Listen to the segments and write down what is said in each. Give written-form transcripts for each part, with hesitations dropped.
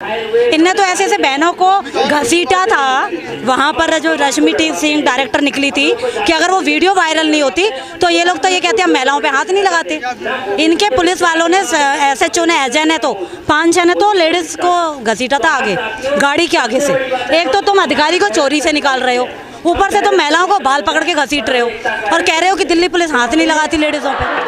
इनने तो ऐसे ऐसे बहनों को घसीटा था वहाँ पर, जो रश्मि सिंह डायरेक्टर निकली थी, कि अगर वो वीडियो वायरल नहीं होती तो ये लोग तो ये कहते हैं महिलाओं पे हाथ नहीं लगाते। इनके पुलिस वालों ने, SHO ने, एजे ने तो 5-6 ने तो लेडीज को घसीटा था आगे, गाड़ी के आगे से। एक तो तुम अधिकारी को चोरी से निकाल रहे हो, ऊपर से तुम महिलाओं को बाल पकड़ के घसीट रहे हो और कह रहे हो कि दिल्ली पुलिस हाथ नहीं लगाती लेडीजों पे।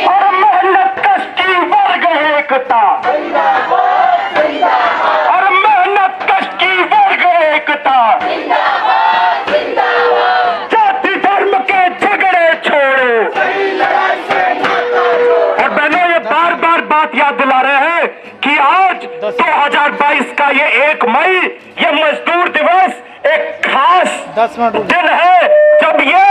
और मेहनत कश की वर्ग एकता, और मेहनत कश की वर्ग एकता, जाति धर्म के झगड़े छोड़ो। और बहनों, ये बार बार बात याद दिला रहे हैं कि आज 2022 का ये 1 मई, ये मजदूर दिवस एक खास दिन है जब ये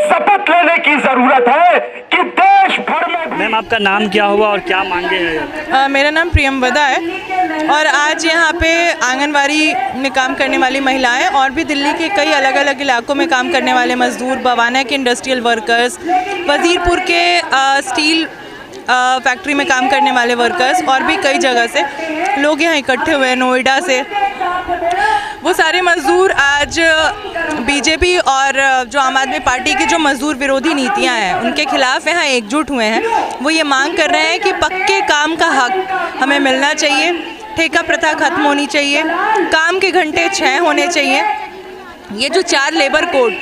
शपथ लेने की जरूरत है कि देश भर में। मैम, आपका नाम क्या हुआ और क्या मांगे हैं? मेरा नाम प्रियमवदा है और आज यहाँ पे आंगनवाड़ी में काम करने वाली महिलाएं और भी दिल्ली के कई अलग अलग इलाकों में काम करने वाले मजदूर, बवाना के इंडस्ट्रियल वर्कर्स, वजीरपुर के स्टील फैक्ट्री में काम करने वाले वर्कर्स और भी कई जगह से लोग यहाँ इकट्ठे हुए हैं, नोएडा से। वो सारे मजदूर आज बीजेपी और जो आम आदमी पार्टी की जो मजदूर विरोधी नीतियां हैं उनके खिलाफ यहाँ एकजुट हुए हैं। वो ये मांग कर रहे हैं कि पक्के काम का हक हमें मिलना चाहिए, ठेका प्रथा खत्म होनी चाहिए, काम के घंटे 6 होने चाहिए। ये जो 4 लेबर कोड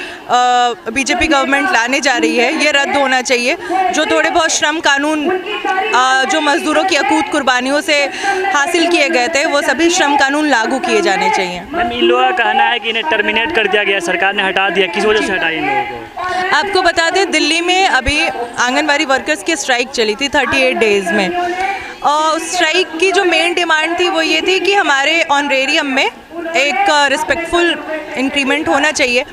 बीजेपी गवर्नमेंट लाने जा रही है ये रद्द होना चाहिए। जो थोड़े बहुत श्रम कानून जो मजदूरों की अकूत कुर्बानियों से हासिल किए गए थे वो सभी श्रम कानून लागू किए जाने चाहिए। मैम, इन लोगों का कहना है कि इन्हें टर्मिनेट कर दिया गया, सरकार ने हटा दिया, किस वजह से हटाई इन लोगों को? आपको बता दें, दिल्ली में अभी आंगनबाड़ी वर्कर्स की स्ट्राइक चली थी 38 डेज़ में, और स्ट्राइक की जो मेन डिमांड थी वो ये थी कि हमारे ऑनरेरियम में एक रिस्पेक्टफुल इंक्रीमेंट होना चाहिए।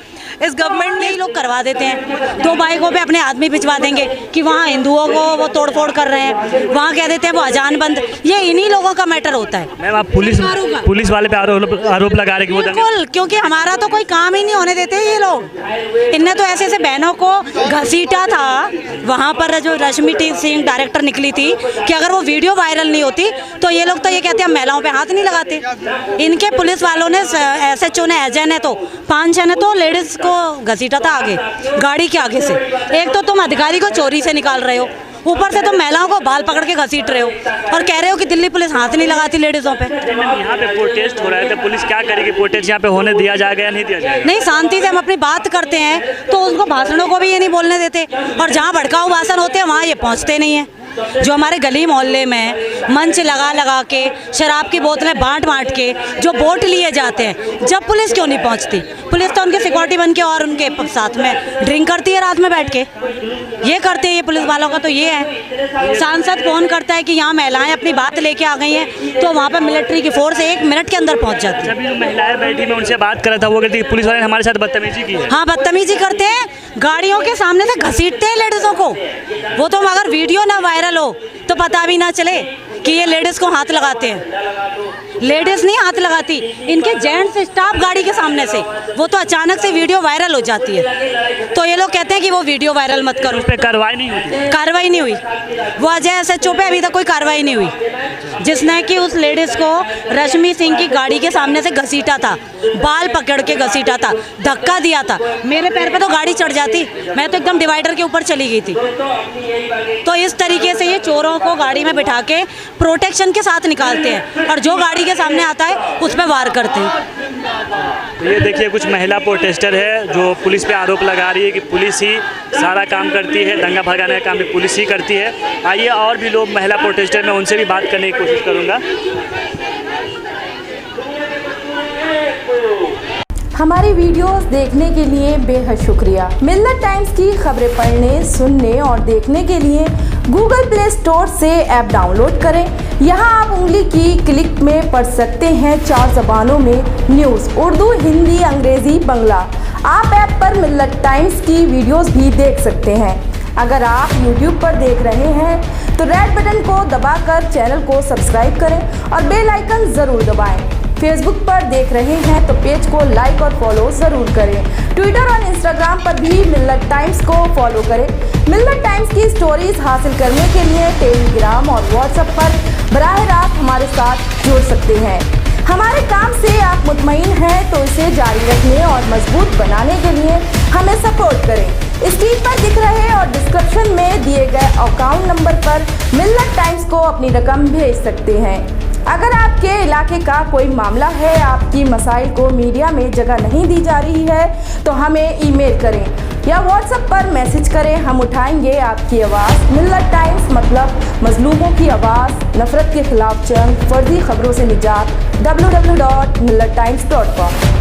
इस गवर्नमेंट ने लोग करवा देते हैं, 2 बाइकों पे अपने आदमी भिजवा देंगे कि वहाँ हिंदुओं को वो तोड़फोड़ कर रहे हैं, वहाँ कह देते हैं वो अजान बंद। ये इन्हीं लोगों का मैटर होता है। मैम, आप पुलिस वाले पे आरोप लगा रहे कि वो बिल्कुल, क्योंकि हमारा तो कोई काम ही नहीं होने देते ये लोग। इनने तो ऐसे ऐसे बहनों को घसीटा था वहाँ पर, जो रश्मि सिंह डायरेक्टर निकली थी, कि अगर वो वीडियो वायरल नहीं होती तो ये लोग तो ये कहते हैं महिलाओं पे हाथ नहीं लगाते। इनके पुलिस वालों ने, SHO ने, एजे ने तो 5-6 ने तो लेडीज को घसीटा था आगे, गाड़ी के आगे से। एक तो तुम अधिकारी को चोरी से निकाल रहे हो, ऊपर से तुम महिलाओं को बाल पकड़ के घसीट रहे हो और कह रहे हो कि दिल्ली पुलिस हाथ नहीं लगाती लेडीजों पे। यहाँ पे प्रोटेस्ट हो रहा है तो पुलिस क्या करेगी? प्रोटेस्ट यहाँ पे होने दिया जाएगा या नहीं दिया जाएगा? नहीं, शांति से हम अपनी बात करते हैं तो उनको भाषणों को भी ये नहीं बोलने देते, और जहाँ भड़काऊ भाषण होते हैं वहाँ ये पहुँचते नहीं हैं। जो हमारे गली मोहल्ले में मंच लगा लगा के शराब की बोतलें बांट के जो वोट लिए जाते हैं, जब पुलिस क्यों नहीं पहुंचती? पुलिस तो उनके सिक्योरिटी बन के और उनके साथ में ड्रिंक करती है रात में बैठ के। ये करते हैं ये पुलिस वालों का तो ये है। सांसद फोन करता है कि यहाँ महिलाएं अपनी बात लेके आ गई हैं तो वहाँ पर मिलिट्री की फोर्स 1 मिनट के अंदर पहुँच जाती है। अभी जो महिलाएं बैठी, मैं उनसे बात कर रहा था, वो कहती है पुलिस वाले ने हमारे साथ बदतमीजी की है। हाँ, बदतमीजी करते हैं, गाड़ियों के सामने से घसीटते हैं लेडीजों को। वो तो अगर वीडियो ना वायरल हो तो पता भी ना चले कि ये लेडीज को हाथ लगाते हैं। लेडीज नहीं हाथ लगाती, इनके जेंट्स स्टाफ गाड़ी के सामने से, वो तो अचानक से वीडियो वायरल हो जाती है तो ये लोग कहते हैं कि वो वीडियो वायरल मत करो। उस पर कार्रवाई नहीं हुई? कार्रवाई नहीं हुई। वो अजय SHO पे अभी तक कोई कार्रवाई नहीं हुई, जिसने कि उस लेडीज को रश्मि सिंह की गाड़ी के सामने से घसीटा था, बाल पकड़ के घसीटा था, धक्का दिया था। मेरे पैर पे तो गाड़ी चढ़ जाती, मैं तो एकदम डिवाइडर के ऊपर चली गई थी। तो इस तरीके से ये चोरों को गाड़ी में बिठा के प्रोटेक्शन के साथ निकालते हैं और जो गाड़ी के सामने आता है उस पर वार करते हैं। तो ये देखिए, कुछ महिला प्रोटेस्टर है जो पुलिस पे आरोप लगा रही है कि पुलिस ही सारा काम करती है, दंगा भगाने का काम भी पुलिस ही करती है। आइए और भी लोग महिला प्रोटेस्टर, मैं उनसे भी बात करने की कोशिश करूँगा। हमारी वीडियोस देखने के लिए बेहद शुक्रिया। मिल्लत टाइम्स की खबरें पढ़ने, सुनने और देखने के लिए गूगल प्ले स्टोर से ऐप डाउनलोड करें। यहाँ आप उंगली की क्लिक में पढ़ सकते हैं 4 ज़बानों में न्यूज़, उर्दू, हिंदी, अंग्रेज़ी, बांग्ला। आप ऐप पर मिल्लत टाइम्स की वीडियोस भी देख सकते हैं। अगर आप YouTube पर देख रहे हैं तो रेड बटन को दबाकर चैनल को सब्सक्राइब करें और बेल आइकन ज़रूर दबाएं। फेसबुक पर देख रहे हैं तो पेज को लाइक और फॉलो ज़रूर करें। ट्विटर और इंस्टाग्राम पर भी मिल्लत टाइम्स को फॉलो करें। मिल्लत टाइम्स की स्टोरीज हासिल करने के लिए टेलीग्राम और व्हाट्सएप पर बराह रास्त हमारे साथ जुड़ सकते हैं। हमारे काम से आप मुतमईन हैं तो इसे जारी रखने और मजबूत बनाने के लिए हमें सपोर्ट करें। स्क्रीन पर दिख रहे और डिस्क्रिप्शन में दिए गए अकाउंट नंबर पर मिल्लत टाइम्स को अपनी रकम भेज सकते हैं। अगर आपके इलाके का कोई मामला है, आपकी मसाइल को मीडिया में जगह नहीं दी जा रही है तो हमें ईमेल करें या व्हाट्सएप पर मैसेज करें, हम उठाएंगे आपकी आवाज़। मिल्लत टाइम्स मतलब मजलूमों की आवाज़, नफरत के खिलाफ जंग, फर्जी खबरों से निजात। www.millattimes.com